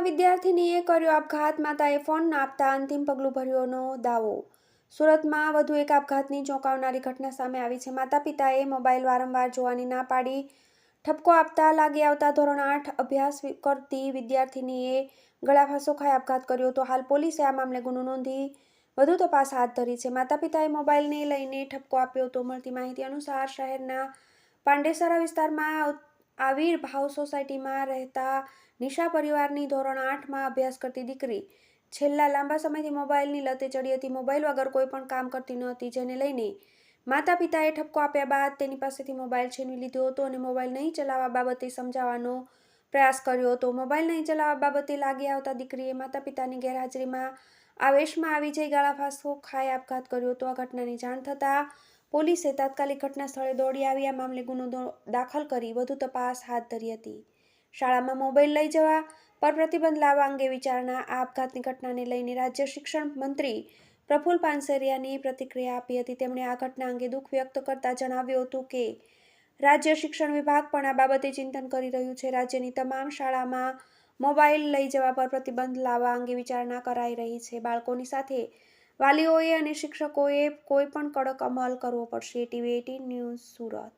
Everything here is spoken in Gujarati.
વિદ્યાર્થીનીએ કર્યો આપઘાત, માતાએ ફોન ના આપતા અંતિમ પગલું ભર્યોનો દાવો। સુરતમાં વધુ એક આપઘાતની ચોંકાવનારી ઘટના સામે આવી છે। માતા પિતાએ મોબાઈલ વારંવાર જોવાની ના પાડી ઠપકો આપતા લાગી આવતા ધોરણ 8 અભ્યાસ કરતી વિદ્યાર્થીનીએ ગળાફાંસો ખાઈ આપઘાત કર્યો હતો। હાલ પોલીસે આ મામલે ગુનો નોંધી વધુ તપાસ હાથ ધરી છે। માતા પિતાએ મોબાઈલને લઈને ઠપકો આપ્યો હતો। મળતી માહિતી અનુસાર શહેરના પાંડેસરા વિસ્તારમાં આવિર્ભાવ સોસાયટીમાં રહેતા નિશા પરિવારની ધોરણ 8માં અભ્યાસ કરતી દીકરી છેલ્લા લાંબા સમયથી મોબાઈલની લતે ચડી હતી। મોબાઈલ વગર કોઈ પણ કામ કરતી ન હતી, જેને લઈને માતા પિતાએ ઠપકો આપ્યા બાદ તેની પાસેથી મોબાઈલ છીનવી લીધો હતો અને મોબાઈલ નહીં ચલાવવા બાબતે સમજાવવાનો પ્રયાસ કર્યો હતો। મોબાઈલ નહીં ચલાવવા બાબતે લાગી આવતા દીકરીએ માતા પિતાની ગેરહાજરીમાં આવેશમાં આવી જઈ ગળાફાંસો ખાઈ આપઘાત કર્યો હતો। આ ઘટનાની જાણ થતાં પોલીસે તાત્કાલિક ઘટના સ્થળે દોડી આવી આ મામલે ગુનો દાખલ કરી વધુ તપાસ હાથ ધરી હતી। શાળામાં મોબાઈલ લઈ જવા પર પ્રતિબંધ લાવવા અંગે વિચારણા। આ આપઘાતની ઘટનાને લઈને રાજ્ય શિક્ષણ મંત્રી પ્રફુલ પાનસેરિયાની પ્રતિક્રિયા આપી હતી। તેમણે આ ઘટના અંગે દુઃખ વ્યક્ત કરતા જણાવ્યું હતું કે રાજ્ય શિક્ષણ વિભાગ પણ આ બાબતે ચિંતન કરી રહ્યું છે। રાજ્યની તમામ શાળામાં મોબાઈલ લઈ જવા પર પ્રતિબંધ લાવવા અંગે વિચારણા કરાઈ રહી છે। બાળકોની સાથે વાલીઓએ અને શિક્ષકોએ કોઈ પણ કડક અમલ કરવો પડશે। TV18 news Surat.